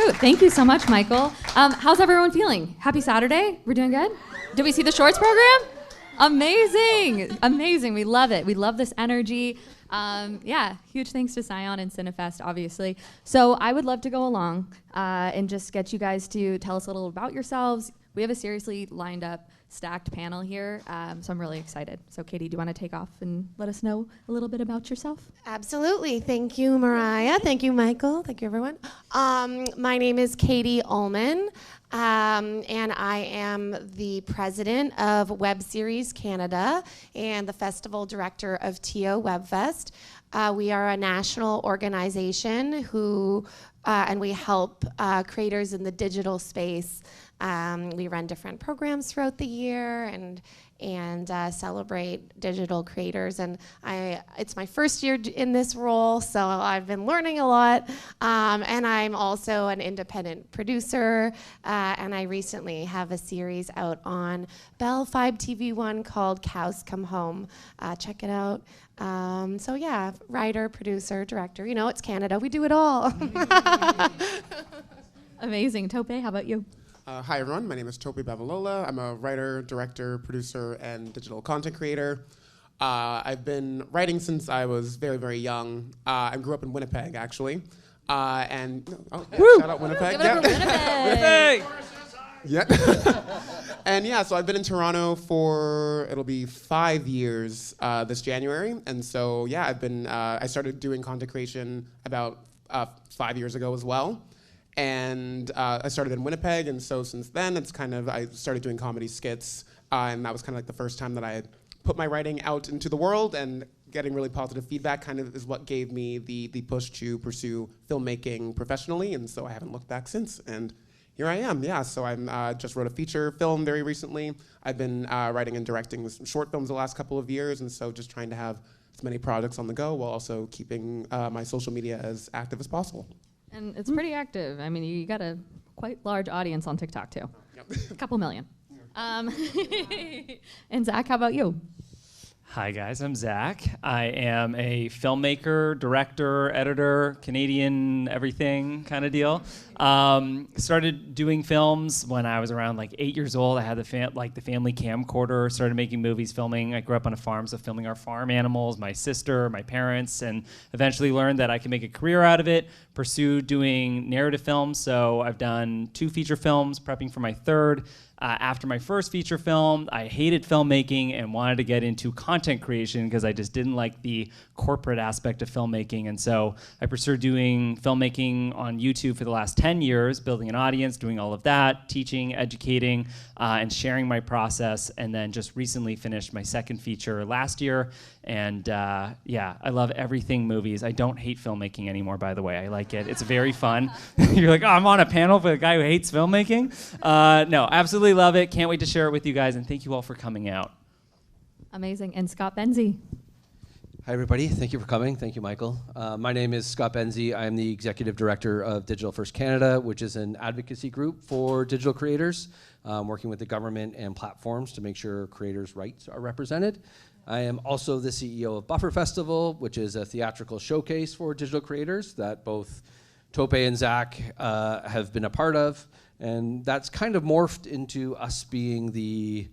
cute. Thank you so much, Michael. How's everyone feeling? Happy Saturday? We're doing good? Did we see the shorts program? Amazing. Amazing. We love it. We love this energy. Yeah, huge thanks to CION and Cinefest, obviously. So I would love to go along and just get you guys to tell us a little about yourselves. We have a seriously lined up, stacked panel here, so I'm really excited. So Katie, do you want to take off and let us know a little bit about yourself? Absolutely. Thank you, Mariah. Thank you, Michael. Thank you, everyone. My name is Katie Uhlmann, and I am the president of WebSeries Canada and the festival director of TO WebFest. We are a national organization who, and we help creators in the digital space. We run different programs throughout the year and celebrate digital creators. And it's my first year in this role, so I've been learning a lot. And I'm also an independent producer, and I recently have a series out on Bell 5 TV1 called Cows Come Home. Check it out. So yeah, writer, producer, director, you know, it's Canada, we do it all. Amazing. Tope, how about you? Hi everyone, my name is Tope Bavalola. I'm a writer, director, producer, and digital content creator. I've been writing since I was very, very young. I grew up in Winnipeg, actually. Shout out Winnipeg. Give it up for Winnipeg. Yeah. And yeah, so I've been in Toronto for, it'll be 5 years this January. And so yeah, I started doing content creation about 5 years ago as well. And I started in Winnipeg, and so since then, I started doing comedy skits, and that was kind of like the first time that I had put my writing out into the world, and getting really positive feedback kind of is what gave me the push to pursue filmmaking professionally, and so I haven't looked back since, and here I am, yeah. So I just wrote a feature film very recently. I've been writing and directing some short films the last couple of years, and so just trying to have as many projects on the go while also keeping my social media as active as possible. And it's pretty active. I mean, you got a quite large audience on TikTok too. Yep. A couple million. And Zach, how about you? Hi guys, I'm Zach. I am a filmmaker, director, editor, Canadian everything kind of deal. Started doing films when I was around like 8 years old. I had the family camcorder, started making movies, filming. I grew up on a farm, so filming our farm animals, my sister, my parents, and eventually learned that I can make a career out of it, pursue doing narrative films. So I've done 2 feature films, prepping for my third. After my first feature film, I hated filmmaking and wanted to get into content creation because I just didn't like the corporate aspect of filmmaking. And so I pursued doing filmmaking on YouTube for the last 10 years, building an audience, doing all of that, teaching, educating, and sharing my process. And then just recently finished my second feature last year. And yeah, I love everything movies. I don't hate filmmaking anymore, by the way. I like it. It's very fun. You're like, oh, I'm on a panel for a guy who hates filmmaking? No, absolutely love it. Can't wait to share it with you guys. And thank you all for coming out. Amazing. And Scott Benzie. Hi, everybody. Thank you for coming. Thank you, Michael. My name is Scott Benzie. I'm the Executive Director of Digital First Canada, which is an advocacy group for digital creators, working with the government and platforms to make sure creators' rights are represented. I am also the CEO of Buffer Festival, which is a theatrical showcase for digital creators that both Tope and Zach have been a part of. And that's kind of morphed into us being the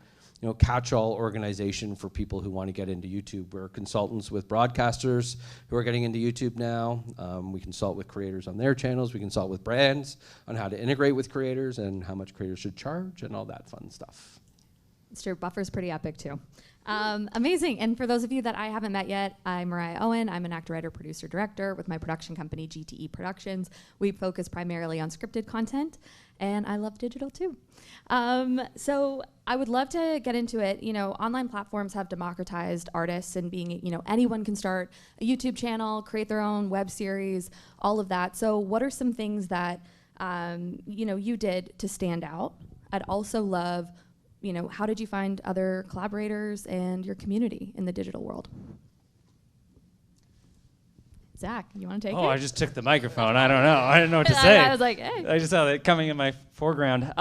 catch-all organization for people who want to get into YouTube. We're consultants with broadcasters who are getting into YouTube now. We consult with creators on their channels. We consult with brands on how to integrate with creators and how much creators should charge and all that fun stuff. It's true. Buffer's pretty epic too. Amazing. And for those of you that I haven't met yet, I'm Mariah Owen. I'm an actor, writer, producer, director with my production company, GTE Productions. We focus primarily on scripted content, and I love digital too. So I would love to get into it. Online platforms have democratized artists and being, anyone can start a YouTube channel, create their own web series, all of that. So what are some things that, you did to stand out? I'd also love, how did you find other collaborators and your community in the digital world? Zach, you want to take it? Oh, I just took the microphone. I don't know. I didn't know what to say. I was like, hey. I just saw that coming in my foreground.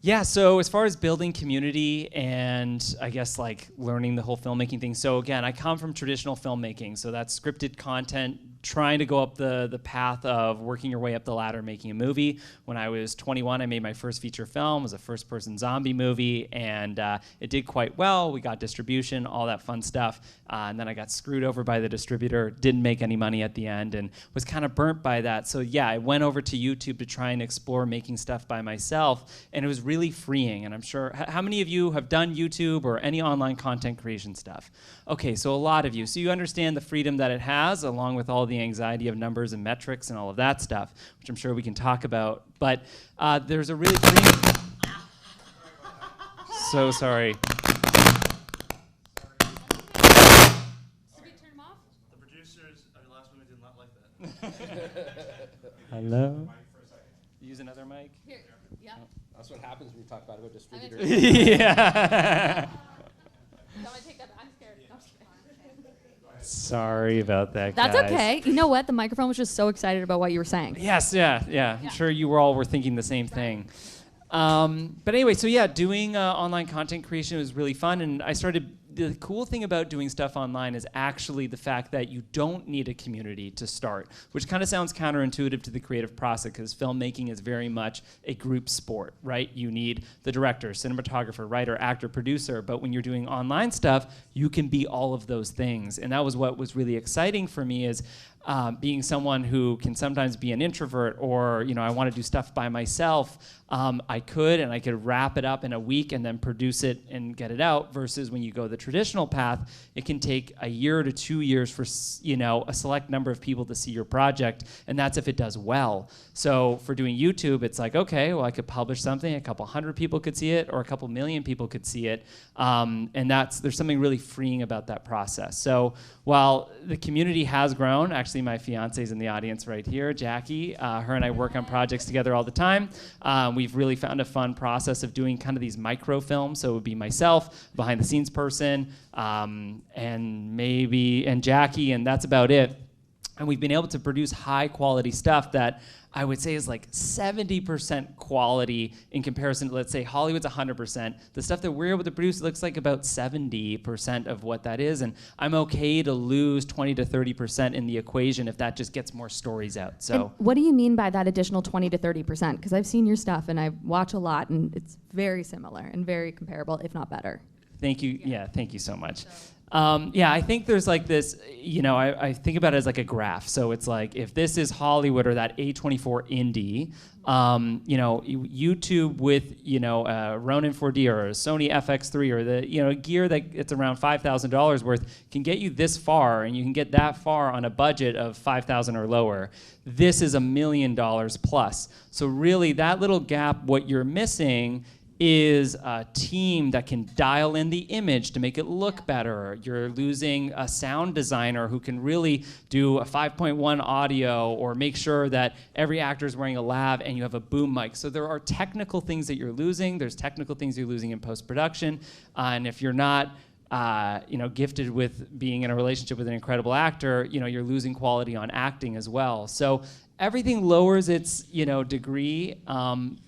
Yeah, so as far as building community and I guess like learning the whole filmmaking thing. So again, I come from traditional filmmaking. So that's scripted content, trying to go up the path of working your way up the ladder, making a movie. When I was 21, I made my first feature film. It was a first-person zombie movie, and it did quite well. We got distribution, all that fun stuff, and then I got screwed over by the distributor, didn't make any money at the end, and was kind of burnt by that. So yeah, I went over to YouTube to try and explore making stuff by myself, and it was really freeing. And I'm sure, how many of you have done YouTube or any online content creation stuff? Okay, so a lot of you. So you understand the freedom that it has, along with all the anxiety of numbers and metrics and all of that stuff, which I'm sure we can talk about. But there's a really freeing... So sorry. The producers of the last movie did not like that. Hello? Use another mic? Here. Yeah. That's what happens when you talk about a distributor. Yeah. I'm scared. Sorry about that, That's guys. okay. You know what? The microphone was just so excited about what you were saying. Yes, yeah. I'm sure you all were thinking the same thing. But anyway, so yeah, doing online content creation was really fun, and I started. The cool thing about doing stuff online is actually the fact that you don't need a community to start, which kind of sounds counterintuitive to the creative process, because filmmaking is very much a group sport, right? You need the director, cinematographer, writer, actor, producer, but when you're doing online stuff, you can be all of those things. And that was what was really exciting for me, is being someone who can sometimes be an introvert, or I want to do stuff by myself. I could wrap it up in a week and then produce it and get it out, versus when you go the traditional path, it can take a year to 2 years for a select number of people to see your project, and that's if it does well. So for doing YouTube, it's like, okay, well, I could publish something, a couple hundred people could see it, or a couple million people could see it, and there's something really freeing about that process. So while the community has grown, actually my fiance's in the audience right here, Jackie, her and I work on projects together all the time. We've really found a fun process of doing kind of these micro films. So it would be myself, behind the scenes person, and Jackie, and that's about it. And we've been able to produce high quality stuff that I would say is like 70% quality in comparison to, let's say, Hollywood's 100%. The stuff that we're able to produce looks like about 70% of what that is, and I'm okay to lose 20 to 30% in the equation if that just gets more stories out. So, And what do you mean by that additional 20 to 30%? Because I've seen your stuff and I watch a lot, and it's very similar and very comparable, if not better. thank you. Yeah, thank you so much. I think there's like this, I think about it as like a graph. So it's like, if this is Hollywood or that A24 indie, YouTube with, a Ronin 4D or a Sony FX3 or the, gear that it's around $5,000 worth can get you this far, and you can get that far on a budget of $5,000 or lower. This is $1 million plus. So really that little gap, what you're missing is a team that can dial in the image to make it look better. You're losing a sound designer who can really do a 5.1 audio, or make sure that every actor is wearing a lav and you have a boom mic. So there are technical things that you're losing. There's technical things you're losing in post-production. And if you're not gifted with being in a relationship with an incredible actor, you're losing quality on acting as well. So everything lowers its, degree,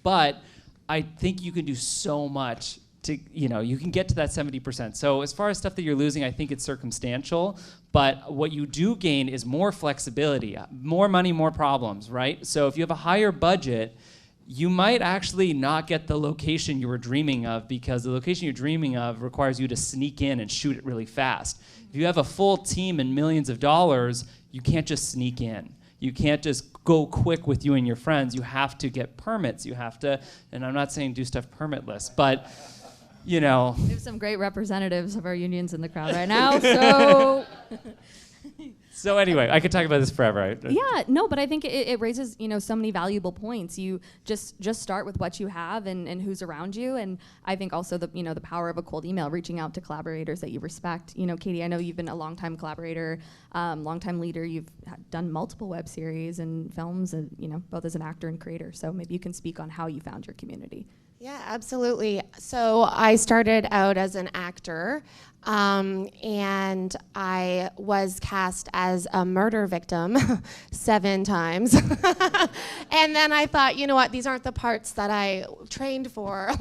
but I think you can do so much to, you can get to that 70%. So as far as stuff that you're losing, I think it's circumstantial, but what you do gain is more flexibility, more money, more problems, right? So if you have a higher budget, you might actually not get the location you were dreaming of, because the location you're dreaming of requires you to sneak in and shoot it really fast. If you have a full team and millions of dollars, you can't just sneak in. You can't just go quick with you and your friends. You have to get permits. You have to, and I'm not saying do stuff permitless, but, We have some great representatives of our unions in the crowd right now, so... So anyway, I could talk about this forever. Yeah, no, but I think it raises, so many valuable points. You just start with what you have and who's around you, and I think also the power of a cold email, reaching out to collaborators that you respect. Katie, I know you've been a longtime collaborator, longtime leader. You've done multiple web series and films, and both as an actor and creator. So maybe you can speak on how you found your community. Yeah, absolutely. So I started out as an actor, and I was cast as a murder victim 7 times. And then I thought, you know what, these aren't the parts that I trained for.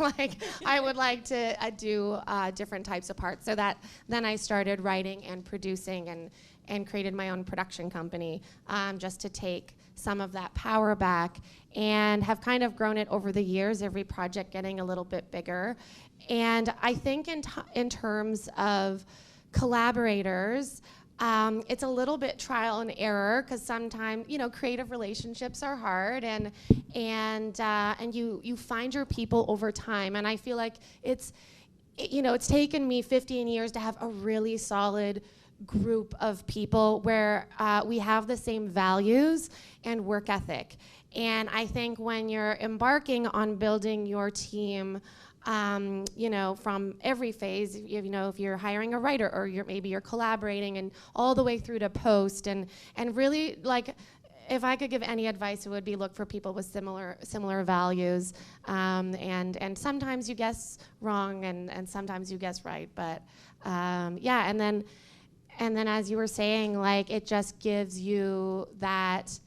I would like to do different types of parts. So then I started writing and producing and created my own production company, just to take some of that power back, and have kind of grown it over the years, every project getting a little bit bigger. And I think in terms of collaborators, it's a little bit trial and error, because sometimes, creative relationships are hard, and you find your people over time. And I feel like it's taken me 15 years to have a really solid group of people where we have the same values and work ethic. And I think when you're embarking on building your team, from every phase, if you're hiring a writer, or maybe you're collaborating, and all the way through to post, and really, like, if I could give any advice, it would be look for people with similar values, and sometimes you guess wrong, and sometimes you guess right, but and then as you were saying, like, it just gives you that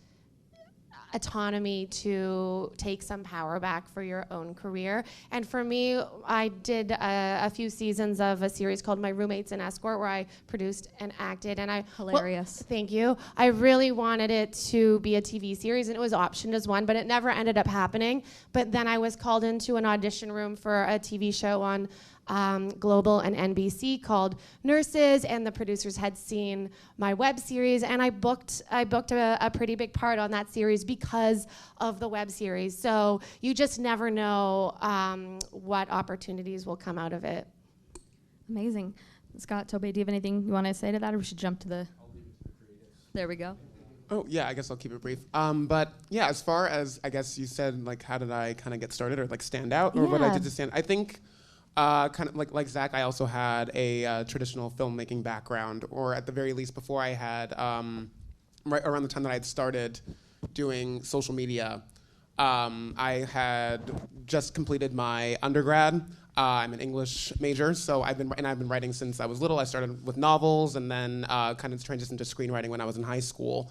autonomy to take some power back for your own career. And for me, I did a few seasons of a series called My Roommates in Escort, where I produced and acted, and Hilarious. Thank you. I really wanted it to be a TV series, and it was optioned as one, but it never ended up happening. But then I was called into an audition room for a TV show on Global and NBC called Nurses, and the producers had seen my web series, and I booked a pretty big part on that series because of the web series. So you just never know what opportunities will come out of it. Amazing. Scott, Tobe, do you have anything you want to say to that, or we should jump to the... There we go. Oh, yeah, I guess I'll keep it brief. But yeah, as far as, I guess you said, like, how did I kind of get started, or like stand out, or what I did to stand, I think kind of like Zach, I also had a traditional filmmaking background, or at the very least, before I had, right around the time that I had started doing social media, I had just completed my undergrad. I'm an English major, so I've been writing since I was little. I started with novels, and then kind of transitioned to screenwriting when I was in high school.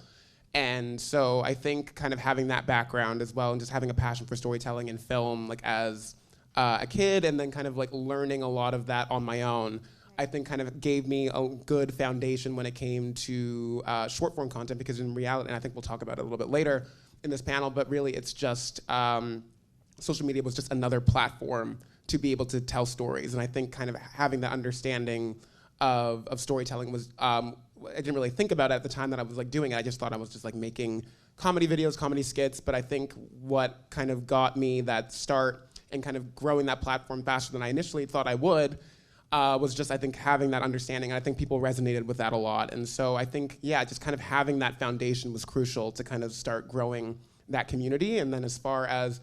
And so I think kind of having that background as well, and just having a passion for storytelling and film, like as a kid, and then kind of like learning a lot of that on my own, I think kind of gave me a good foundation when it came to short form content, because in reality, and I think we'll talk about it a little bit later in this panel, but really it's just, social media was just another platform to be able to tell stories. And I think kind of having that understanding of storytelling was, I didn't really think about it at the time that I was like doing it. I just thought I was just like making comedy videos, comedy skits, but I think what kind of got me that start and kind of growing that platform faster than I initially thought I would was just, I think, having that understanding. And I think people resonated with that a lot. And so I think, yeah, just kind of having that foundation was crucial to kind of start growing that community. And then as far as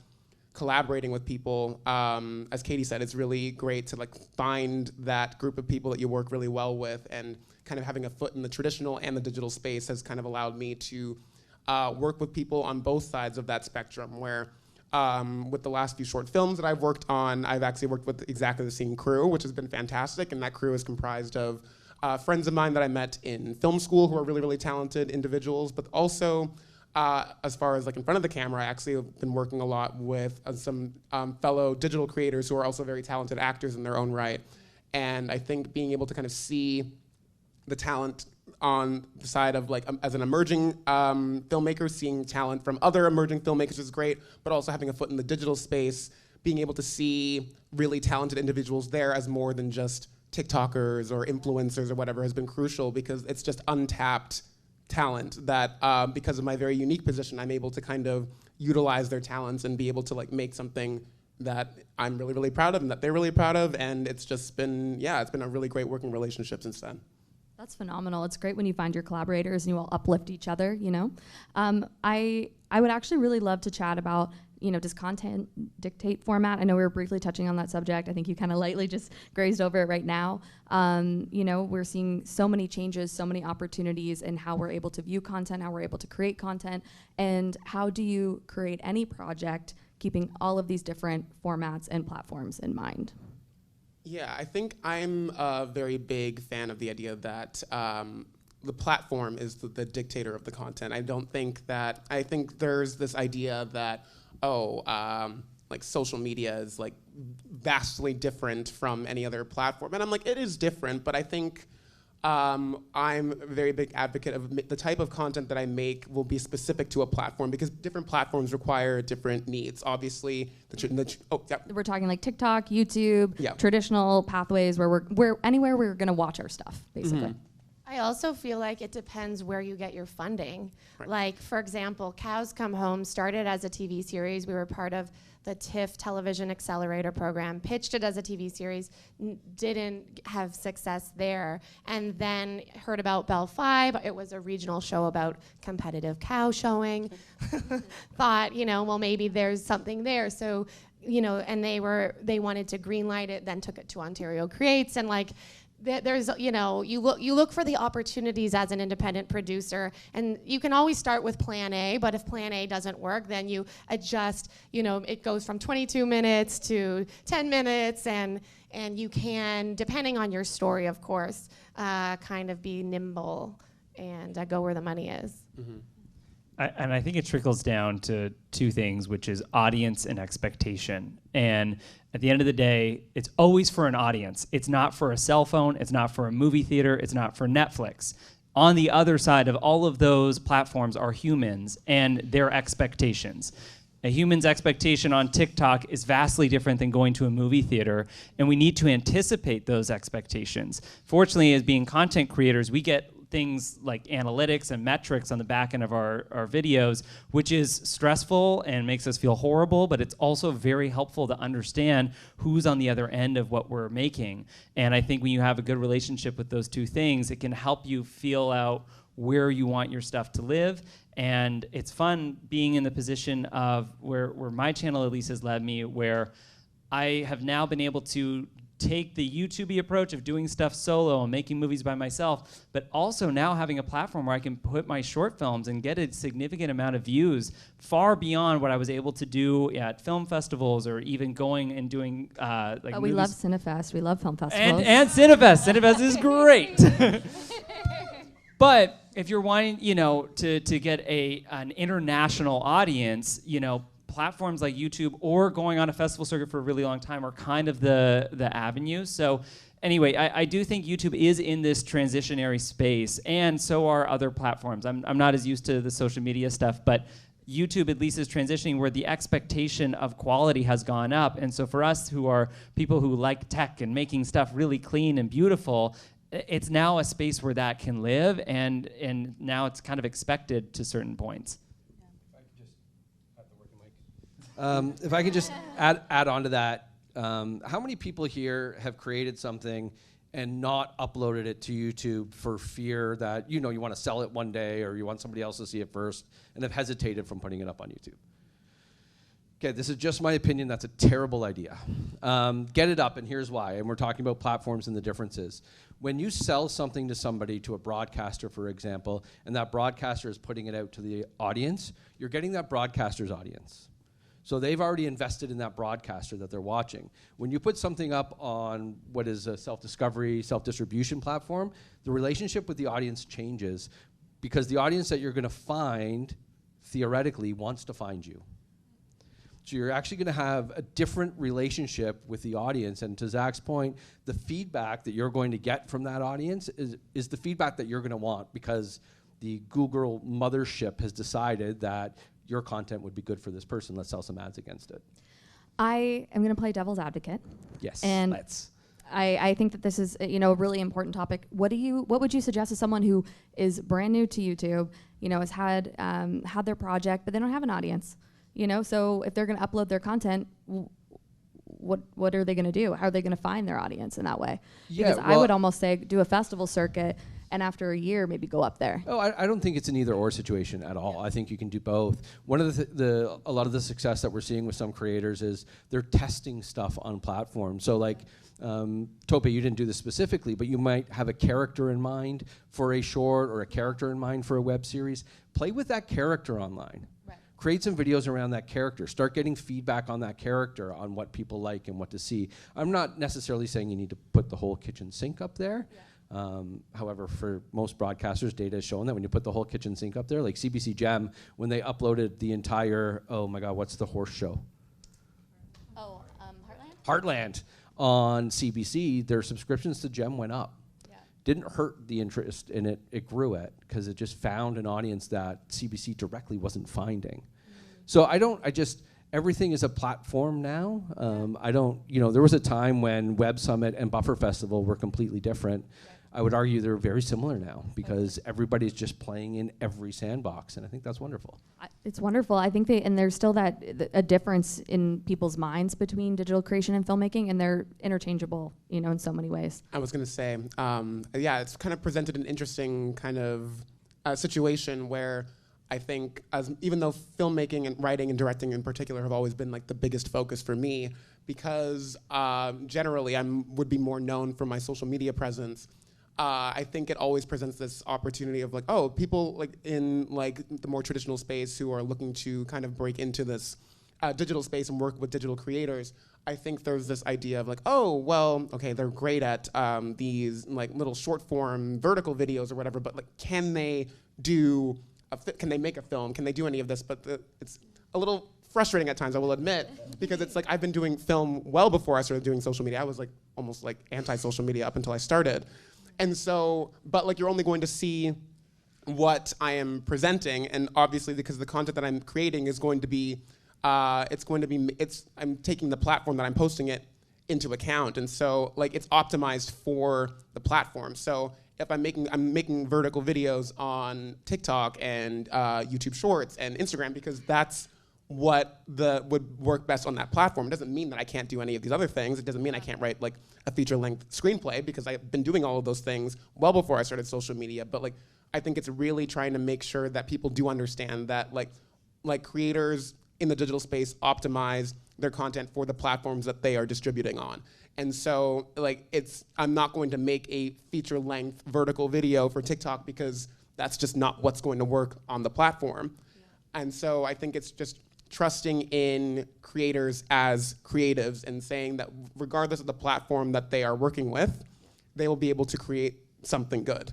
collaborating with people, as Katie said, it's really great to like find that group of people that you work really well with, and kind of having a foot in the traditional and the digital space has kind of allowed me to work with people on both sides of that spectrum, where with the last few short films that I've worked on, I've actually worked with exactly the same crew, which has been fantastic. And that crew is comprised of friends of mine that I met in film school who are really, really talented individuals. But also, as far as like in front of the camera, I actually have been working a lot with some fellow digital creators who are also very talented actors in their own right. And I think being able to kind of see the talent on the side of like, as an emerging filmmaker, seeing talent from other emerging filmmakers is great, but also having a foot in the digital space, being able to see really talented individuals there as more than just TikTokers or influencers or whatever has been crucial, because it's just untapped talent that because of my very unique position, I'm able to kind of utilize their talents and be able to like make something that I'm really, really proud of and that they're really proud of. And it's just been, yeah, it's been a really great working relationship since then. That's phenomenal. It's great when you find your collaborators and you all uplift each other, you know? I would actually really love to chat about, you know, does content dictate format? I know we were briefly touching on that subject. I think you kind of lightly just grazed over it right now. You know, we're seeing so many changes, so many opportunities in how we're able to view content, how we're able to create content, and how do you create any project keeping all of these different formats and platforms in mind? Yeah, I think I'm a very big fan of the idea that the platform is the dictator of the content. I think there's this idea that, like social media is like vastly different from any other platform. And I'm like, it is different, but I think I'm a very big advocate of the type of content that I make will be specific to a platform because different platforms require different needs. Obviously, We're talking like TikTok, YouTube, Yeah. traditional pathways where we're anywhere we're going to watch our stuff, basically. I also feel like it depends where you get your funding. Right. Like, for example, Cows Come Home started as a TV series. We were part of the TIFF Television Accelerator Program, pitched it as a TV series, didn't have success there, and then heard about Bell 5. It was a regional show about competitive cow showing. Thought, well, maybe there's something there. So, and they wanted to greenlight it, then took it to Ontario Creates, and there's, you look for the opportunities as an independent producer, and you can always start with plan A, but if plan A doesn't work, then you adjust, it goes from 22 minutes to 10 minutes, and you can, depending on your story, of course, kind of be nimble and go where the money is. And I think it trickles down to two things, which is audience and expectation. And at the end of the day, it's always for an audience. It's not for a cell phone. It's not for a movie theater. It's not for Netflix. On the other side of all of those platforms are humans and their expectations. A human's expectation on TikTok is vastly different than going to a movie theater, and we need to anticipate those expectations. Fortunately, as being content creators, we get things like analytics and metrics on the back end of our videos, which is stressful and makes us feel horrible, but it's also very helpful to understand who's on the other end of what we're making. And I think when you have a good relationship with those two things, it can help you feel out where you want your stuff to live. And it's fun being in the position of where my channel at least has led me, where I have now been able to take the YouTube-y approach of doing stuff solo and making movies by myself, but also now having a platform where I can put my short films and get a significant amount of views far beyond what I was able to do at film festivals or even going and doing We love Cinefest. We love film festivals. And Cinefest. Cinefest is great. But if you're wanting, to get an international audience, platforms like YouTube or going on a festival circuit for a really long time are kind of the avenue. So anyway, I do think YouTube is in this transitionary space, and so are other platforms. I'm not as used to the social media stuff, but YouTube at least is transitioning where the expectation of quality has gone up. And so for us who are people who like tech and making stuff really clean and beautiful, it's now a space where that can live, and now it's kind of expected to certain points. If I could just add on to that, how many people here have created something and not uploaded it to YouTube for fear that you want to sell it one day or you want somebody else to see it first and have hesitated from putting it up on YouTube? Okay, this is just my opinion. That's a terrible idea. Get it up, and here's why. And we're talking about platforms and the differences. When you sell something to somebody, to a broadcaster, for example, and that broadcaster is putting it out to the audience, you're getting that broadcaster's audience. So they've already invested in that broadcaster that they're watching. When you put something up on what is a self-discovery, self-distribution platform, the relationship with the audience changes because the audience that you're going to find, theoretically, wants to find you. So you're actually going to have a different relationship with the audience. And to Zach's point, the feedback that you're going to get from that audience is the feedback that you're going to want because the Google mothership has decided that your content would be good for this person. Let's sell some ads against it. I am going to play devil's advocate. Yes, and let's. I think that this is a really important topic. What would you suggest to someone who is brand new to YouTube, has had their project, but they don't have an audience, So if they're going to upload their content, what are they going to do? How are they going to find their audience in that way? Because I would almost say do a festival circuit, and after a year, maybe go up there. Oh, I don't think it's an either or situation at all. I think you can do both. One of a lot of the success that we're seeing with some creators is they're testing stuff on platforms. So like, Tope, you didn't do this specifically, but you might have a character in mind for a short or a character in mind for a web series. Play with that character online. Right. Create some videos around that character. Start getting feedback on that character, on what people like and what to see. I'm not necessarily saying you need to put the whole kitchen sink up there. Yeah. However, for most broadcasters, data has shown that when you put the whole kitchen sink up there, like CBC Gem, when they uploaded the entire, oh my God, what's the horse show? Heartland? Heartland on CBC, their subscriptions to Gem went up. Yeah. didn't hurt the interest, and it grew it because it just found an audience that CBC directly wasn't finding. So everything is a platform now. There was a time when Web Summit and Buffer Festival were completely different. I would argue they're very similar now because everybody's just playing in every sandbox, and I think that's wonderful. It's wonderful. I think there's still a difference in people's minds between digital creation and filmmaking, and they're interchangeable, in so many ways. I was going to say, it's kind of presented an interesting kind of situation where I think, even though filmmaking and writing and directing in particular have always been like the biggest focus for me, because generally I would be more known for my social media presence. I think it always presents this opportunity of like, oh, people like in like the more traditional space who are looking to kind of break into this digital space and work with digital creators. I think there's this idea of like, oh, well, okay, they're great at these like little short form vertical videos or whatever, but like, can they make a film? Can they do any of this? But it's a little frustrating at times, I will admit, because it's like I've been doing film well before I started doing social media. I was like almost like anti-social media up until I started. And so, but like you're only going to see what I am presenting, and obviously because the content that I'm creating is going to be, I'm taking the platform that I'm posting it into account, and so like it's optimized for the platform. So if I'm making vertical videos on TikTok and YouTube Shorts and Instagram because that's what would work best on that platform. It doesn't mean that I can't do any of these other things. It doesn't mean I can't write like a feature-length screenplay because I've been doing all of those things well before I started social media. But like, I think it's really trying to make sure that people do understand that like creators in the digital space optimize their content for the platforms that they are distributing on. And so like I'm not going to make a feature-length vertical video for TikTok because that's just not what's going to work on the platform. Yeah. And so I think it's just trusting in creators as creatives and saying that regardless of the platform that they are working with, they will be able to create something good.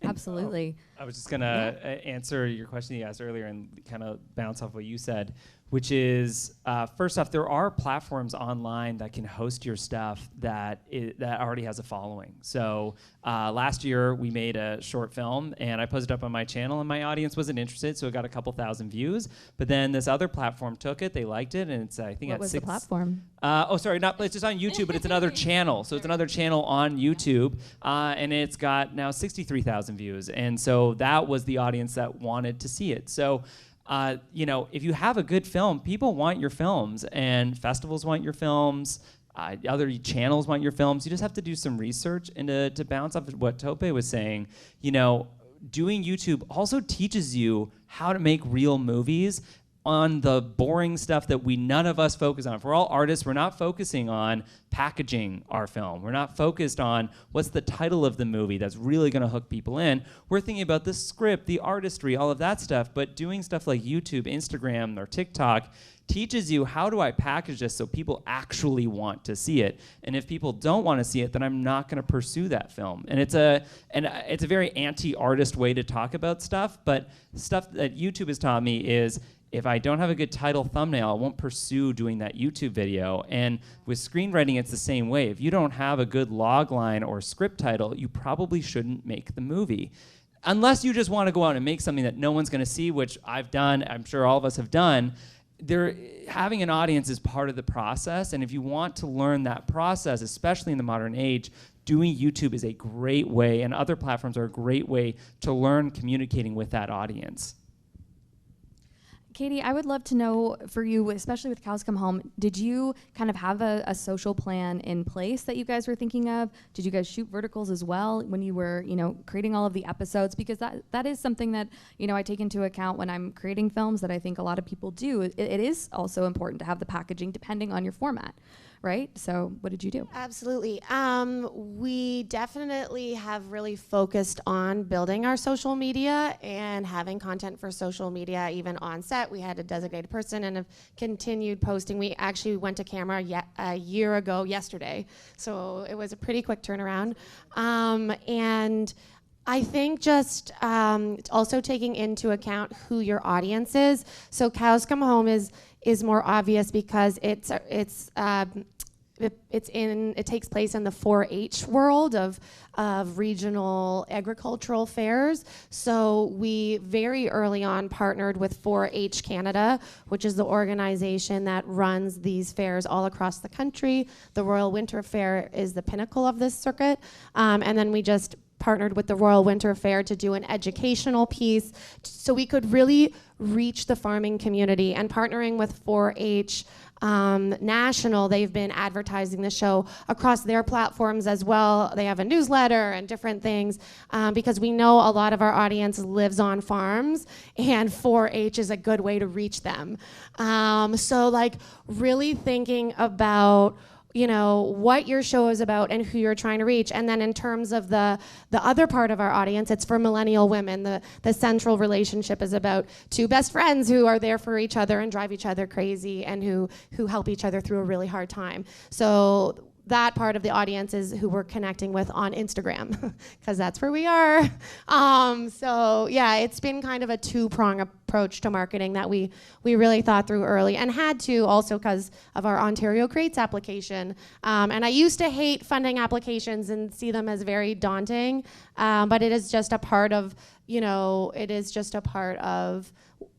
Absolutely. I was just going to answer your question you asked earlier and kind of bounce off what you said, which is, first off, there are platforms online that can host your stuff that already has a following. So last year, we made a short film, and I posted it up on my channel, and my audience wasn't interested, so it got a couple thousand views. But then this other platform took it, they liked it, and it's, I think, what was the platform? It's just on YouTube, but it's another channel. So it's another channel on YouTube, and it's got now 63,000 views. And so that was the audience that wanted to see it. So if you have a good film, people want your films, and festivals want your films, other channels want your films. You just have to do some research. And to bounce off of what Tope was saying, doing YouTube also teaches you how to make real movies on the boring stuff that none of us focus on. If we're all artists, we're not focusing on packaging our film. We're not focused on what's the title of the movie that's really going to hook people in. We're thinking about the script, the artistry, all of that stuff. But doing stuff like YouTube, Instagram, or TikTok teaches you, how do I package this so people actually want to see it? And if people don't want to see it, then I'm not going to pursue that film. And it's a very anti-artist way to talk about stuff. But stuff that YouTube has taught me is, if I don't have a good title thumbnail, I won't pursue doing that YouTube video. And with screenwriting, it's the same way. If you don't have a good log line or script title, you probably shouldn't make the movie. Unless you just want to go out and make something that no one's going to see, which I've done, I'm sure all of us have done. Having an audience is part of the process. And if you want to learn that process, especially in the modern age, doing YouTube is a great way, and other platforms are a great way to learn communicating with that audience. Katie, I would love to know for you, especially with Cows Come Home, did you kind of have a social plan in place that you guys were thinking of? Did you guys shoot verticals as well when you were, creating all of the episodes? Because that is something that, I take into account when I'm creating films that I think a lot of people do. It is also important to have the packaging depending on your format, right? So what did you do? Absolutely. We definitely have really focused on building our social media and having content for social media. Even on set, we had a designated person and have continued posting. We actually went to camera a year ago yesterday, so it was a pretty quick turnaround. And I think just also taking into account who your audience is. So Cows Come Home is more obvious because it's it takes place in the 4-H world of regional agricultural fairs. So we very early on partnered with 4-H Canada, which is the organization that runs these fairs all across the country. The Royal Winter Fair is the pinnacle of this circuit. And then we just partnered with the Royal Winter Fair to do an educational piece so we could really reach the farming community. And partnering with 4-H National, they've been advertising the show across their platforms as well. They have a newsletter and different things because we know a lot of our audience lives on farms, and 4-H is a good way to reach them. So like really thinking about what your show is about and who you're trying to reach. And then in terms of the other part of our audience, it's for millennial women. The central relationship is about two best friends who are there for each other and drive each other crazy and who help each other through a really hard time. So that part of the audience is who we're connecting with on Instagram, because that's where we are. So yeah, it's been kind of a two-prong approach to marketing that we really thought through early, and had to also because of our Ontario Creates application. And I used to hate funding applications and see them as very daunting, but it is just a part of, it is just a part of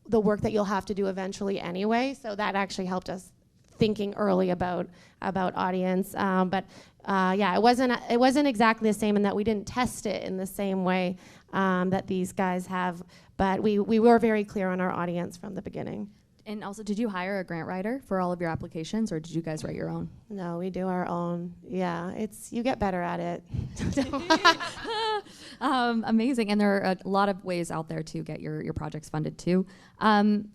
the work that you'll have to do eventually anyway. So that actually helped us thinking early about audience, but yeah, it wasn't exactly the same in that we didn't test it in the same way that these guys have, but we were very clear on our audience from the beginning. And also, did you hire a grant writer for all of your applications, or did you guys write your own? No, we do our own. Yeah, you get better at it. Amazing, and there are a lot of ways out there to get your projects funded too.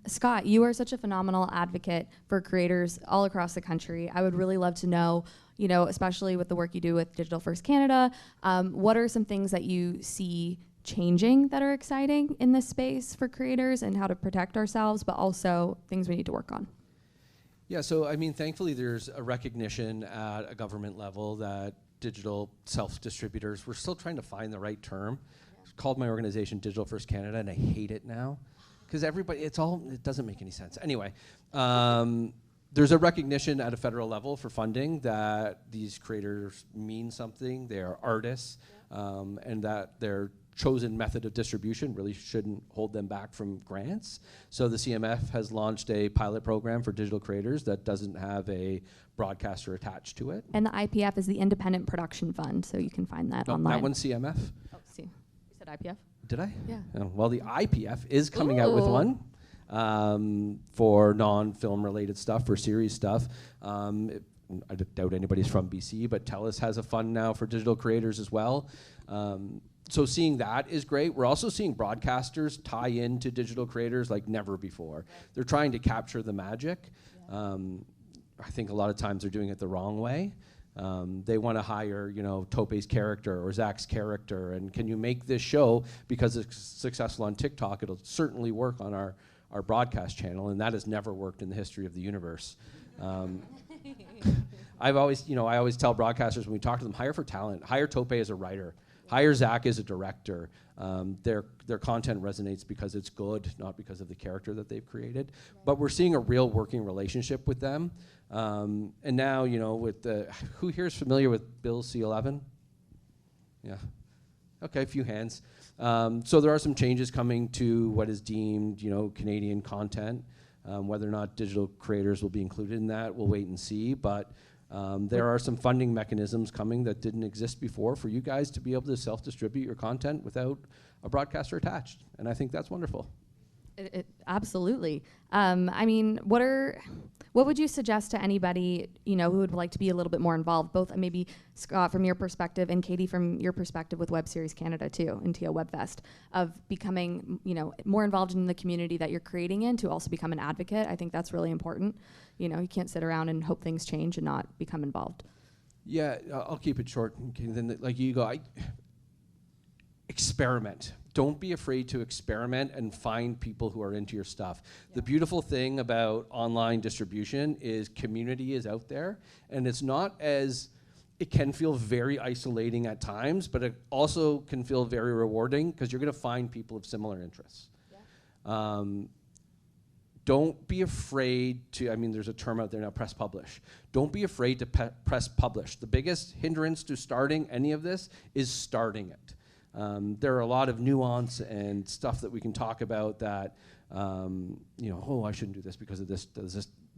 Scott, you are such a phenomenal advocate for creators all across the country. I would really love to know, especially with the work you do with Digital First Canada, what are some things that you see changing that are exciting in this space for creators, and how to protect ourselves, but also things we need to work on? Yeah, so I mean, thankfully there's a recognition at a government level that digital self-distributors, we're still trying to find the right term. It's called my organization Digital First Canada, and I hate it now because it doesn't make any sense. Anyway, there's a recognition at a federal level for funding that these creators mean something, they are artists, and that their chosen method of distribution really shouldn't hold them back from grants. So the CMF has launched a pilot program for digital creators that doesn't have a broadcaster attached to it. And the IPF is the Independent Production Fund, so you can find that online. That one's CMF. Oh, see, you said IPF? Did I? Yeah. Oh, well, the IPF is coming out with one for non-film related stuff, for series stuff. I doubt anybody's from BC, but TELUS has a fund now for digital creators as well. So seeing that is great. We're also seeing broadcasters tie into digital creators like never before. They're trying to capture the magic. I think a lot of times they're doing it the wrong way. They want to hire, Tope's character or Zach's character, and can you make this show, because it's successful on TikTok, it'll certainly work on our broadcast channel, and that has never worked in the history of the universe. I always tell broadcasters when we talk to them, hire for talent, hire Tope as a writer, hire Zach as a director. Their content resonates because it's good, not because of the character that they've created. But we're seeing a real working relationship with them. And now, with who here is familiar with Bill C-11? Yeah. Okay, a few hands. So there are some changes coming to what is deemed, Canadian content. Whether or not digital creators will be included in that, we'll wait and see. But there are some funding mechanisms coming that didn't exist before for you guys to be able to self-distribute your content without a broadcaster attached. And I think that's wonderful. Absolutely. I mean, what would you suggest to anybody, who would like to be a little bit more involved, both maybe Scott from your perspective and Katie from your perspective with WebSeries Canada too, and TO WebFest, of becoming, more involved in the community that you're creating in, to also become an advocate? I think that's really important. You can't sit around and hope things change and not become involved. Yeah, I'll keep it short. Okay, then, like you go, experiment. Don't be afraid to experiment and find people who are into your stuff. Yeah. The beautiful thing about online distribution is community is out there, and it can feel very isolating at times, but it also can feel very rewarding because you're going to find people of similar interests. Yeah. don't be afraid to, I mean, there's a term out there now, press publish. Don't be afraid to press publish. The biggest hindrance to starting any of this is starting it. There are a lot of nuance and stuff that we can talk about that, I shouldn't do this because of this.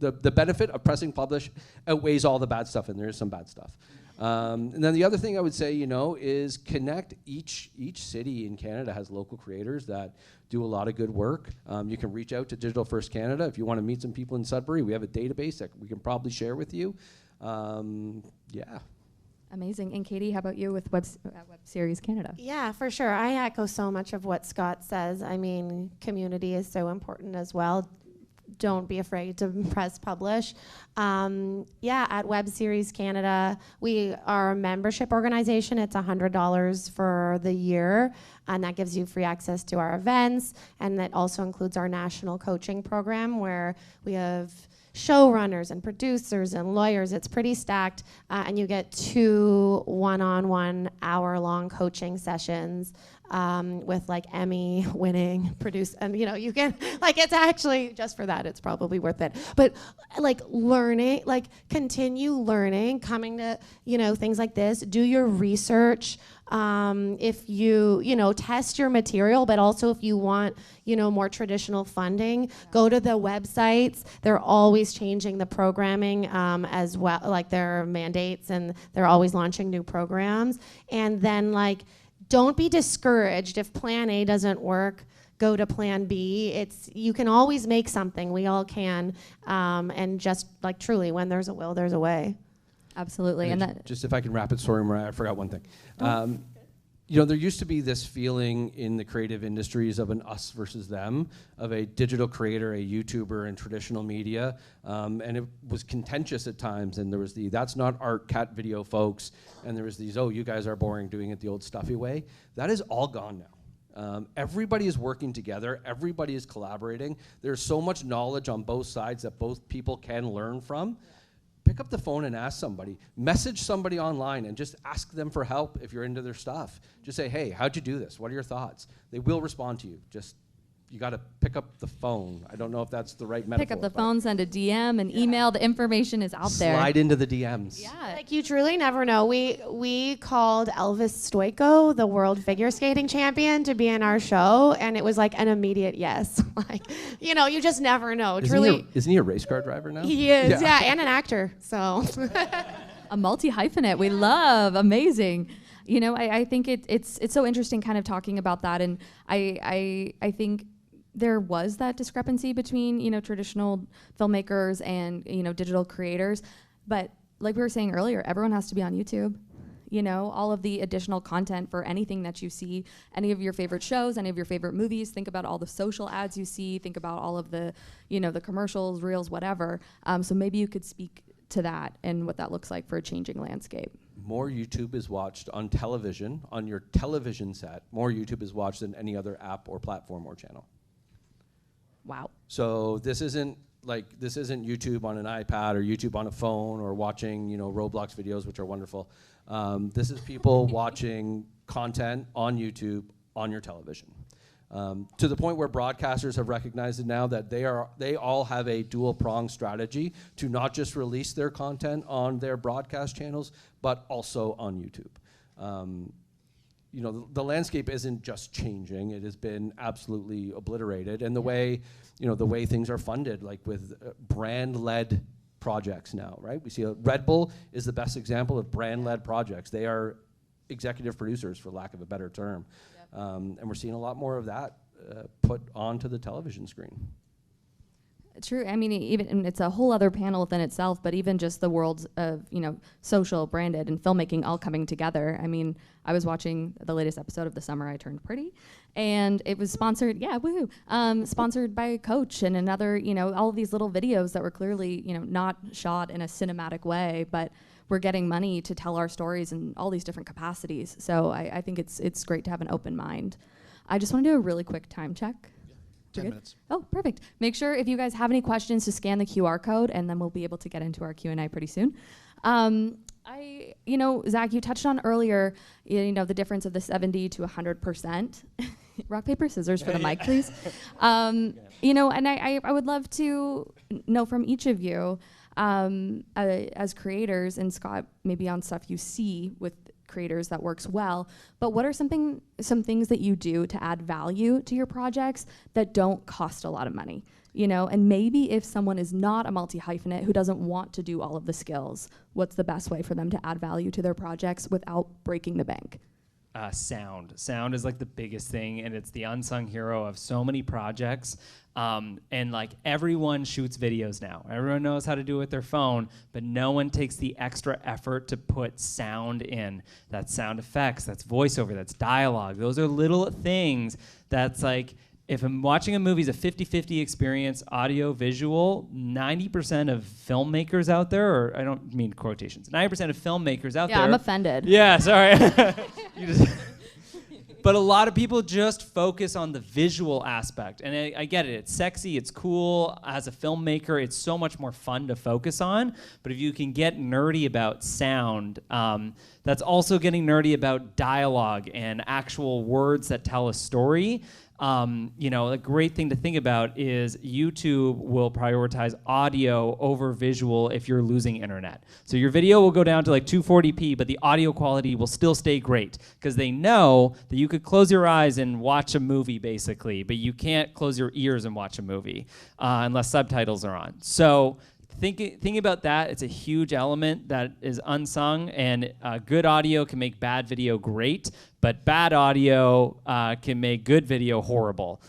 The benefit of pressing publish outweighs all the bad stuff, and there is some bad stuff. And then the other thing I would say, is connect. Each city in Canada has local creators that do a lot of good work. You can reach out to Digital First Canada if you want to meet some people in Sudbury. We have a database that we can probably share with you. Yeah. Amazing. And Katie, how about you with WebSeries Canada? Yeah, for sure. I echo so much of what Scott says. I mean, community is so important as well. Don't be afraid to press publish. At WebSeries Canada, we are a membership organization. It's $100 for the year, and that gives you free access to our events, and that also includes our national coaching program where we have showrunners and producers and lawyers. It's pretty stacked, and you get 2 one-on-one hour-long coaching sessions with like Emmy-winning and you can it's actually just for that it's probably worth it. But learning, continue learning, coming to things like this. Do your research. If you test your material, but also if you want more traditional funding, go to the websites. They're always changing the programming as well, their mandates, and they're always launching new programs. And then don't be discouraged if plan A doesn't work. Go to plan B. You can always make something. We all can. And just truly, when there's a will, there's a way. Absolutely. And that just if I can wrap it, sorry, Mariah, I forgot one thing. There used to be this feeling in the creative industries of an us versus them, of a digital creator, a YouTuber in traditional media, and it was contentious at times, and there was that's not art, cat video folks, and there was these, you guys are boring doing it the old stuffy way. That is all gone now. Everybody is working together, everybody is collaborating. There's so much knowledge on both sides that both people can learn from. Pick up the phone and ask somebody. Message somebody online and just ask them for help if you're into their stuff. Just say, hey, how'd you do this? What are your thoughts? They will respond to you. You got to pick up the phone. I don't know if that's the right metaphor. Pick up the phone, send a DM, an email. The information is out there. Slide into the DMs. Yeah. You truly never know. We called Elvis Stoico, the world figure skating champion, to be in our show, and it was an immediate yes. You just never know. Isn't he a race car driver now? He is, yeah, and an actor. So a multi-hyphenate. We love. Amazing. I think it's so interesting kind of talking about that, and I think there was that discrepancy between traditional filmmakers and digital creators, but like we were saying earlier, everyone has to be on YouTube. All of the additional content for anything that you see, any of your favorite shows, any of your favorite movies. Think about all the social ads you see. Think about all of the the commercials, reels, whatever. So maybe you could speak to that and what that looks like for a changing landscape. More YouTube is watched on television, on your television set. More YouTube is watched than any other app or platform or channel. Wow. So this isn't YouTube on an iPad or YouTube on a phone or watching Roblox videos, which are wonderful. This is people watching content on YouTube on your television. To the point where broadcasters have recognized it now that they all have a dual-pronged strategy to not just release their content on their broadcast channels, but also on YouTube. The landscape isn't just changing; it has been absolutely obliterated. And the way things are funded, with brand-led projects now, right? We see Red Bull is the best example of brand-led projects. They are executive producers, for lack of a better term. Yep. And we're seeing a lot more of that put onto the television screen. True. I mean, and it's a whole other panel within itself, but even just the worlds of, social, branded, and filmmaking all coming together. I mean, I was watching the latest episode of The Summer I Turned Pretty, and it was sponsored, sponsored by a coach and another, all of these little videos that were clearly, not shot in a cinematic way, but we're getting money to tell our stories in all these different capacities. So I think it's great to have an open mind. I just want to do a really quick time check. 10 minutes. Oh, perfect. Make sure if you guys have any questions to scan the QR code, and then we'll be able to get into our Q&A pretty soon. Zach, you touched on earlier, the difference of the 70 to 100%. rock, paper, scissors for the mic, please. You know, and I would love to know from each of you, as creators, and Scott, maybe on stuff you see with creators that works well, but what are some things that you do to add value to your projects that don't cost a lot of money? You know, and maybe if someone is not a multi-hyphenate who doesn't want to do all of the skills, what's the best way for them to add value to their projects without breaking the bank? Sound. Sound is like the biggest thing, and it's the unsung hero of so many projects. And like everyone shoots videos now. Everyone knows how to do it with their phone, but no one takes the extra effort to put sound in. That's sound effects, that's voiceover, that's dialogue. Those are little things that's like, if I'm watching a movie, it's a 50-50 experience, audio, visual, 90% of filmmakers out there, or I don't mean quotations, 90% of filmmakers out there. Yeah, I'm offended. Yeah, sorry. But a lot of people just focus on the visual aspect. And I get it. It's sexy. It's cool. As a filmmaker, it's so much more fun to focus on. But if you can get nerdy about sound, that's also getting nerdy about dialogue and actual words that tell a story. You know, a great thing to think about is YouTube will prioritize audio over visual if you're losing internet. So your video will go down to like 240p, but the audio quality will still stay great because they know that you could close your eyes and watch a movie basically, but you can't close your ears and watch a movie unless subtitles are on. So thinking about that, it's a huge element that is unsung, and good audio can make bad video great, but bad audio can make good video horrible.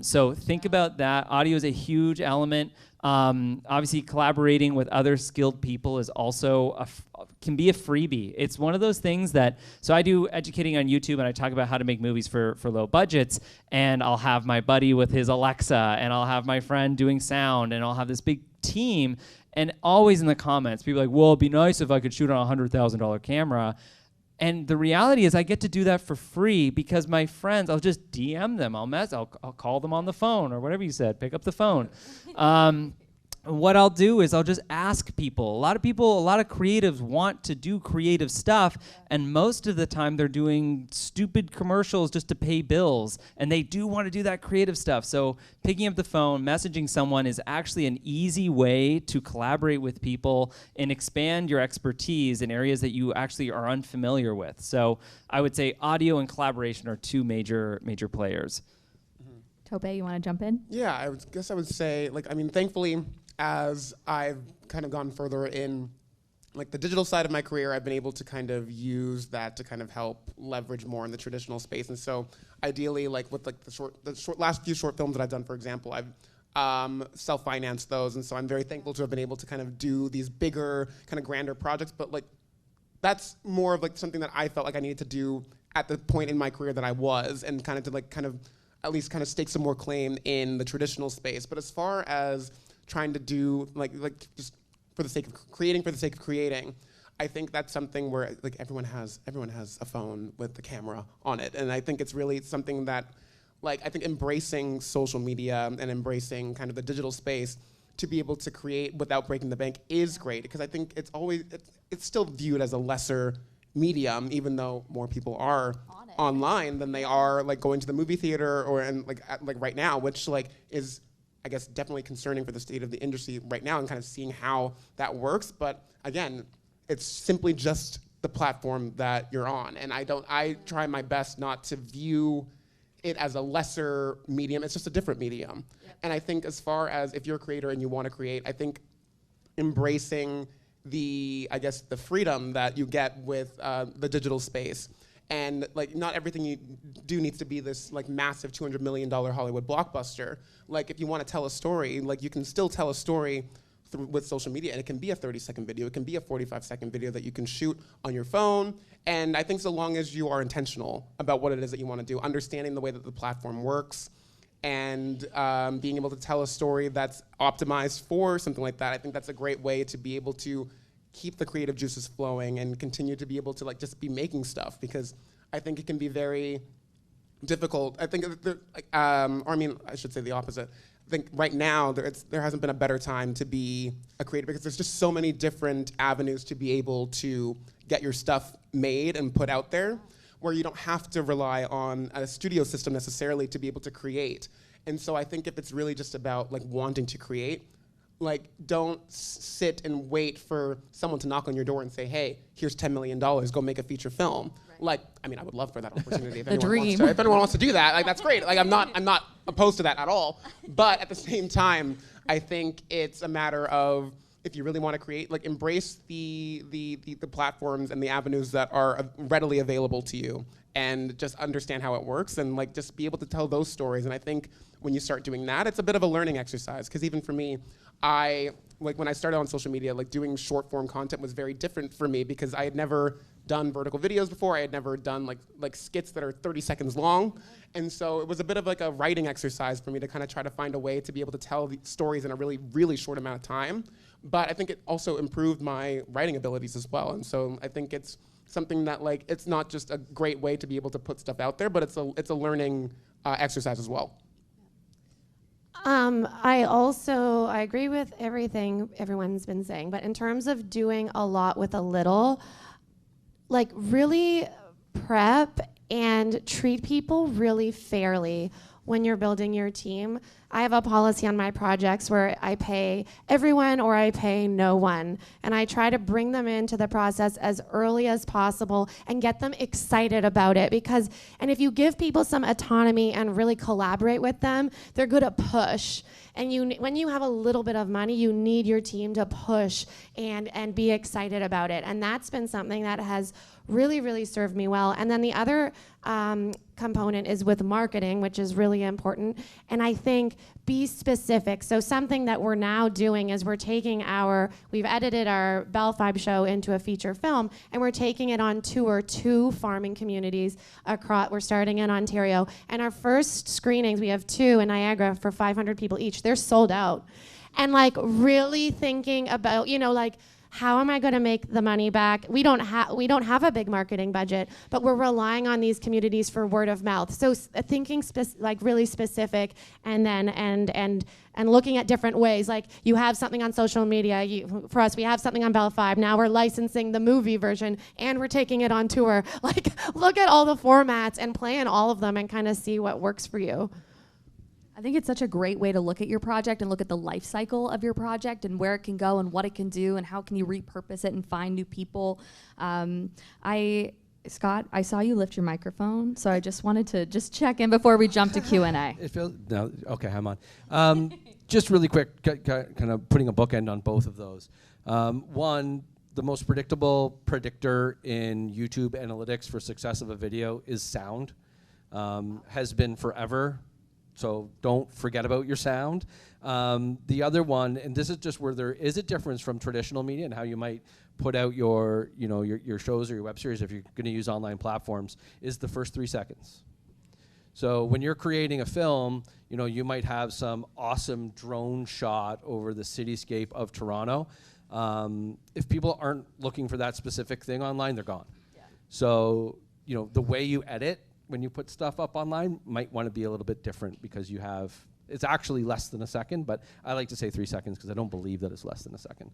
So think about that. Audio is a huge element. Obviously, collaborating with other skilled people is also can be a freebie. It's one of those things that, so I do educating on YouTube, and I talk about how to make movies for low budgets, and I'll have my buddy with his Alexa, and I'll have my friend doing sound, and I'll have this big team, and always in the comments, people are like, well, it'd be nice if I could shoot on a $100,000 camera. And the reality is I get to do that for free because my friends, I'll just DM them, I'll call them on the phone or whatever you said, pick up the phone. What I'll do is I'll just ask people. A lot of creatives want to do creative stuff, and most of the time they're doing stupid commercials just to pay bills, and they do want to do that creative stuff. So picking up the phone, messaging someone is actually an easy way to collaborate with people and expand your expertise in areas that you actually are unfamiliar with. So I would say audio and collaboration are two major players. Tope, you want to jump in? Yeah, I guess I would say, thankfully, as I've kind of gone further in the digital side of my career, I've been able to kind of use that to kind of help leverage more in the traditional space. And so ideally, with the last few short films that I've done, for example, I've self-financed those. And so I'm very thankful to have been able to kind of do these bigger, kind of grander projects. But that's more of something that I felt like I needed to do at the point in my career that I was, and kind of to at least kind of stake some more claim in the traditional space. But as far as trying to do just for the sake of creating, I think that's something where everyone has a phone with the camera on it, and I think it's really something that I think embracing social media and embracing kind of the digital space to be able to create without breaking the bank is great, because I think it's still viewed as a lesser medium, even though more people are online than they are going to the movie theater or right now, which is, I guess, definitely concerning for the state of the industry right now and kind of seeing how that works. But again, it's simply just the platform that you're on. And I try my best not to view it as a lesser medium. It's just a different medium. Yep. And I think as far as if you're a creator and you want to create, I think embracing the freedom that you get with the digital space. And not everything you do needs to be this massive $200 million Hollywood blockbuster. If you want to tell a story, you can still tell a story with social media, and it can be a 30-second video, it can be a 45-second video that you can shoot on your phone. And I think so long as you are intentional about what it is that you want to do, understanding the way that the platform works, and being able to tell a story that's optimized for something like that, I think that's a great way to be able to keep the creative juices flowing and continue to be able to just be making stuff, because I think it can be very difficult. I think, I should say the opposite. I think right now there hasn't been a better time to be a creator, because there's just so many different avenues to be able to get your stuff made and put out there. where you don't have to rely on a studio system necessarily to be able to create. And so I think if it's really just about like wanting to create, like don't sit and wait for someone to knock on your door and say, hey, here's $10 million, go make a feature film. Right. Like, I mean, I would love for that opportunity. If anyone wants to do that, like that's great. Like I'm not opposed to that at all. But at the same time, I think it's a matter of, if you really want to create, like embrace the platforms and the avenues that are readily available to you, and just understand how it works, and like just be able to tell those stories. And I think when you start doing that, it's a bit of a learning exercise. Because even for me, when I started on social media, like doing short form content was very different for me, because I had never done vertical videos before. I had never done like skits that are 30 seconds long. And so it was a bit of like a writing exercise for me to kind of try to find a way to be able to tell the stories in a really, really short amount of time. But I think it also improved my writing abilities as well. And so I think it's something that like, it's not just a great way to be able to put stuff out there, but it's a learning exercise as well. I agree with everything everyone's been saying, but in terms of doing a lot with a little, like really prep and treat people really fairly when you're building your team. I have a policy on my projects where I pay everyone or I pay no one. And I try to bring them into the process as early as possible and get them excited about it. And if you give people some autonomy and really collaborate with them, they're good at push. And when you have a little bit of money, you need your team to push and be excited about it. And that's been something that has really, really served me well. And then the other component is with marketing, which is really important. And I think be specific. So something that we're now doing is we've edited our Bell 5 show into a feature film, and we're taking it on tour to farming communities across. We're starting in Ontario. And our first screenings, we have 2 in Niagara for 500 people each. They're sold out. And like really thinking about, like, how am I going to make the money back? We don't have a big marketing budget, but we're relying on these communities for word of mouth. So thinking like really specific, and then and looking at different ways. Like you have something on social media. For us, we have something on Bell 5. Now we're licensing the movie version, and we're taking it on tour. Like look at all the formats and play in all of them, and kind of see what works for you. I think it's such a great way to look at your project and look at the life cycle of your project and where it can go and what it can do and how can you repurpose it and find new people. Scott, I saw you lift your microphone, so I just wanted to check in before we jump to Q&A. Okay, I'm on. Just really quick, kind of putting a bookend on both of those. One, the most predictable predictor in YouTube analytics for success of a video is sound. Has been forever. So don't forget about your sound. The other one, and this is just where there is a difference from traditional media and how you might put out your shows or your web series if you're going to use online platforms, is the first 3 seconds. So when you're creating a film, you might have some awesome drone shot over the cityscape of Toronto. If people aren't looking for that specific thing online, they're gone. Yeah. So the way you edit when you put stuff up online might want to be a little bit different, because it's actually less than a second, but I like to say 3 seconds because I don't believe that it's less than a second.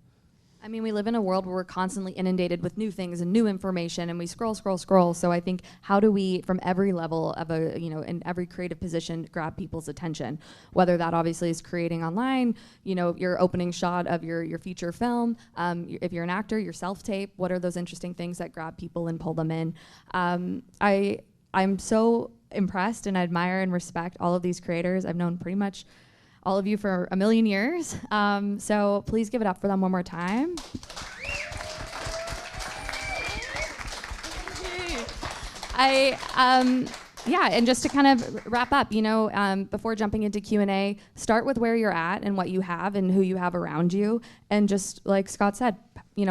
I mean, we live in a world where we're constantly inundated with new things and new information, and we scroll. So I think, how do we, from every level of in every creative position, grab people's attention? Whether that obviously is creating online, your opening shot of your feature film, if you're an actor, your self-tape, what are those interesting things that grab people and pull them in? I'm so impressed and admire and respect all of these creators. I've known pretty much all of you for a million years. So please give it up for them one more time. And just to kind of wrap up, before jumping into Q&A, start with where you're at and what you have and who you have around you. And just like Scott said,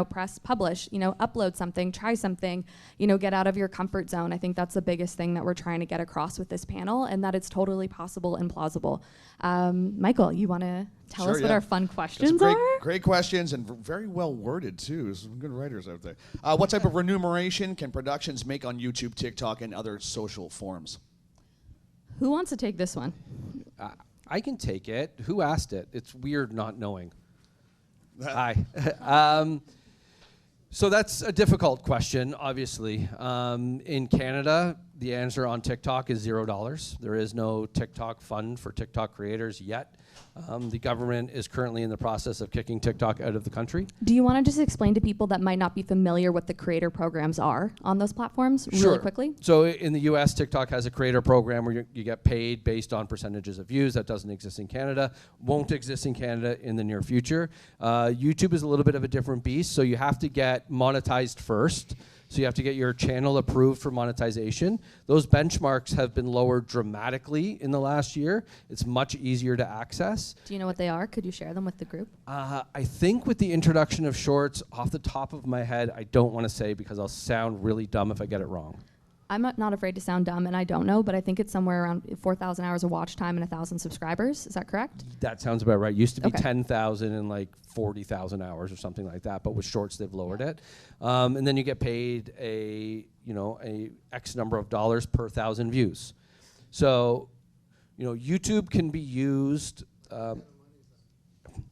press publish, upload something, try something, get out of your comfort zone. I think that's the biggest thing that we're trying to get across with this panel, and that it's totally possible and plausible. Michael, you want to tell us what our fun questions are? Great questions, and very well worded too. Some good writers out there. What type of remuneration can productions make on YouTube, TikTok, and other social forums? Who wants to take this one? I can take it. Who asked it? It's weird not knowing. Hi. So that's a difficult question, obviously. In Canada, the answer on TikTok is $0. There is no TikTok fund for TikTok creators yet. The government is currently in the process of kicking TikTok out of the country. Do you want to just explain to people that might not be familiar what the creator programs are on those platforms really quickly? So in the US, TikTok has a creator program where you get paid based on percentages of views. That doesn't exist in Canada, won't exist in Canada in the near future. YouTube is a little bit of a different beast, so you have to get monetized first. So you have to get your channel approved for monetization. Those benchmarks have been lowered dramatically in the last year. It's much easier to access. Do you know what they are? Could you share them with the group? I think with the introduction of shorts, off the top of my head, I don't want to say because I'll sound really dumb if I get it wrong. I'm not afraid to sound dumb, and I don't know, but I think it's somewhere around 4,000 hours of watch time and 1,000 subscribers. Is that correct? That sounds about right. Used to be Okay. 10,000 and like 40,000 hours or something like that, but with shorts they've lowered it. And then you get paid a X number of dollars per 1,000 views. So, YouTube can be used.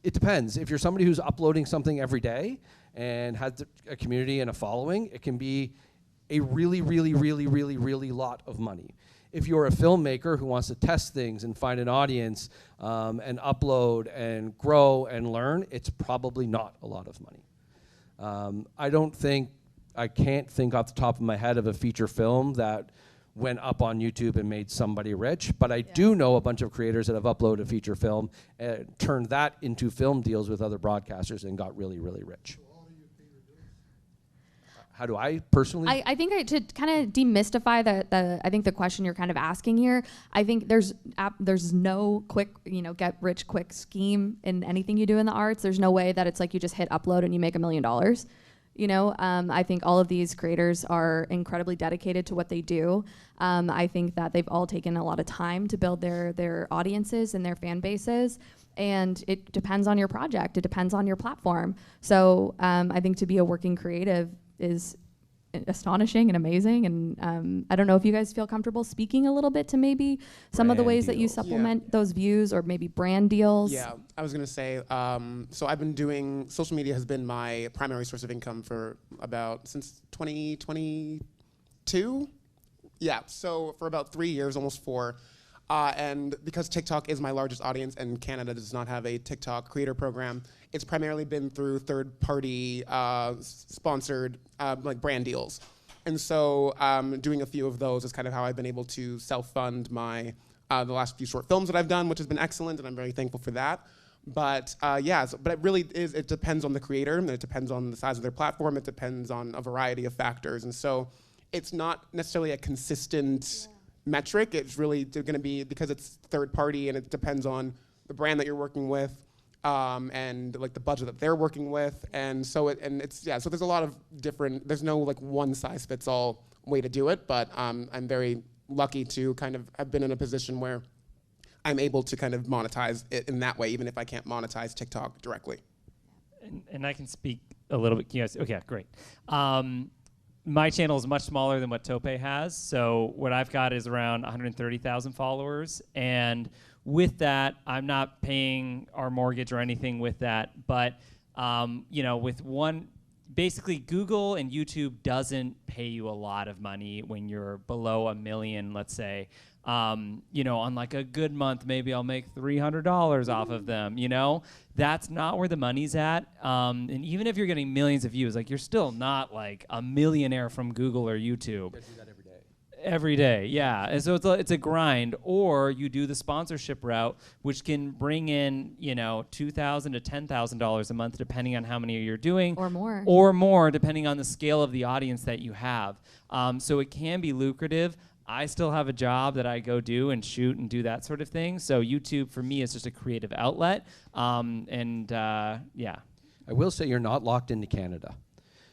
It depends. If you're somebody who's uploading something every day and has a community and a following, it can be a really, really, really, really, really lot of money. If you're a filmmaker who wants to test things and find an audience and upload and grow and learn, it's probably not a lot of money. I can't think off the top of my head of a feature film that went up on YouTube and made somebody rich, but I do know a bunch of creators that have uploaded a feature film and turned that into film deals with other broadcasters and got really, really rich. How do I personally? I think to kind of demystify I think the question you're kind of asking here, I think there's no quick, get rich quick scheme in anything you do in the arts. There's no way that it's like you just hit upload and you make $1 million. I think all of these creators are incredibly dedicated to what they do. I think that they've all taken a lot of time to build their audiences and their fan bases. And it depends on your project. It depends on your platform. So I think to be a working creative is astonishing and amazing. And I don't know if you guys feel comfortable speaking a little bit to maybe some of the ways that you supplement those views or maybe brand deals. Yeah, I was going to say, so I've been doing, social media has been my primary source of income for since 2022. Yeah, so for about 3 years, almost 4. And because TikTok is my largest audience and Canada does not have a TikTok creator program, it's primarily been through third-party sponsored like brand deals. And so doing a few of those is kind of how I've been able to self-fund my the last few short films that I've done, which has been excellent, and I'm very thankful for that. But but it really is, it depends on the creator, and it depends on the size of their platform, it depends on a variety of factors. And so it's not necessarily a consistent metric. It's really going to be, because it's third party and it depends on the brand that you're working with and like the budget that they're working with. And so so there's a lot of different, there's no like one size fits all way to do it, but I'm very lucky to kind of have been in a position where I'm able to kind of monetize it in that way, even if I can't monetize TikTok directly. And I can speak a little bit. Yes. Okay, great. My channel is much smaller than what Tope has. So what I've got is around 130,000 followers. And with that, I'm not paying our mortgage or anything with that. But, basically Google and YouTube doesn't pay you a lot of money when you're below 1 million, let's say. On like a good month, maybe I'll make $300 off of them, That's not where the money's at. And even if you're getting millions of views, like you're still not like a millionaire from Google or YouTube. You gotta do that every day. Every day, yeah. And so it's a grind. Or you do the sponsorship route, which can bring in, $2,000 to $10,000 a month, depending on how many you're doing. Or more. Or more, depending on the scale of the audience that you have. So it can be lucrative. I still have a job that I go do and shoot and do that sort of thing. So YouTube for me is just a creative outlet. Yeah. I will say you're not locked into Canada.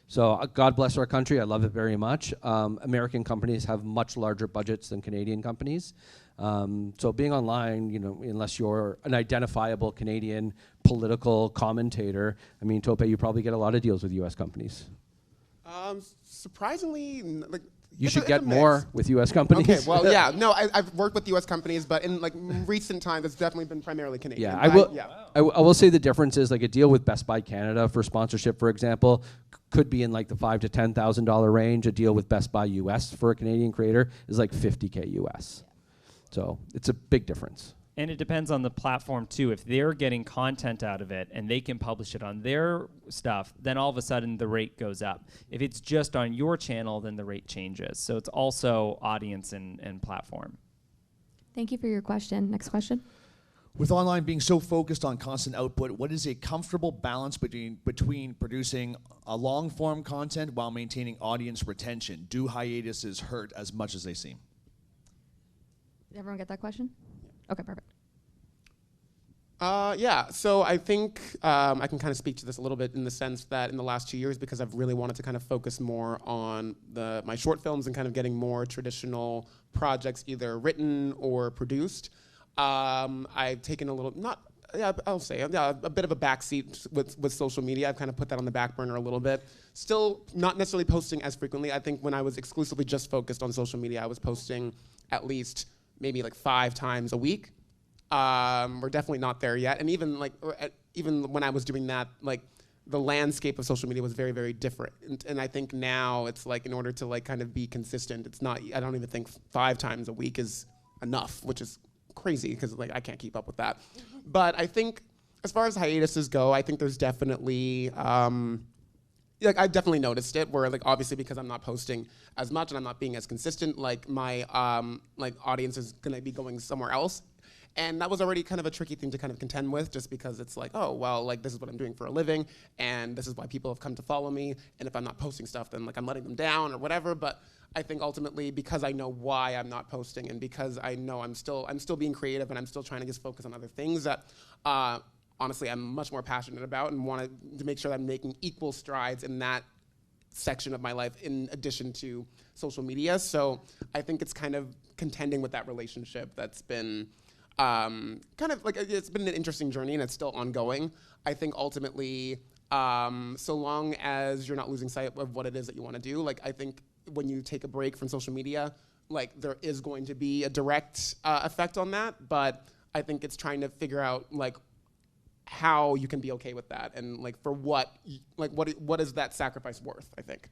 So God bless our country. I love it very much. American companies have much larger budgets than Canadian companies. So being online, unless you're an identifiable Canadian political commentator, I mean, Tope, you probably get a lot of deals with U.S. companies. Surprisingly, You It's should a get mix. more with U.S. companies. Okay, well, yeah, no, I've worked with U.S. companies, but in like recent times, it's definitely been primarily Canadian. Yeah, But I will say the difference is like a deal with Best Buy Canada for sponsorship, for example, could be in like the $5,000 to $10,000 range. A deal with Best Buy US for a Canadian creator is like $50K US. So it's a big difference. And it depends on the platform too. If they're getting content out of it and they can publish it on their stuff, then all of a sudden the rate goes up. If it's just on your channel, then the rate changes. So it's also audience and platform. Thank you for your question. Next question. With online being so focused on constant output, what is a comfortable balance between producing a long-form content while maintaining audience retention? Do hiatuses hurt as much as they seem? Did everyone get that question? Okay, perfect. Yeah, so I think I can kind of speak to this a little bit in the sense that in the last 2 years, because I've really wanted to kind of focus more on my short films and kind of getting more traditional projects either written or produced, I've taken a little, a bit of a backseat with social media. I've kind of put that on the back burner a little bit. Still not necessarily posting as frequently. I think when I was exclusively just focused on social media, I was posting at least maybe like 5 times a week. We're definitely not there yet. And even when I was doing that, like the landscape of social media was very, very different. And I think now it's like in order to like kind of be consistent, it's not, I don't even think 5 times a week is enough, which is crazy because like I can't keep up with that. But I think as far as hiatuses go, I think there's definitely, like I've definitely noticed it where like obviously because I'm not posting as much and I'm not being as consistent, like my like audience is gonna be going somewhere else. And that was already kind of a tricky thing to kind of contend with just because it's like, oh, well, like this is what I'm doing for a living and this is why people have come to follow me. And if I'm not posting stuff, then like I'm letting them down or whatever. But I think ultimately because I know why I'm not posting and because I know I'm still being creative and I'm still trying to just focus on other things that honestly I'm much more passionate about and want to make sure that I'm making equal strides in that section of my life in addition to social media. So I think it's kind of contending with that relationship that's been kind of like it's been an interesting journey and it's still ongoing. I think ultimately, so long as you're not losing sight of what it is that you want to do, like I think when you take a break from social media, like there is going to be a direct effect on that, but I think it's trying to figure out like how you can be okay with that and like for what is that sacrifice worth, I think.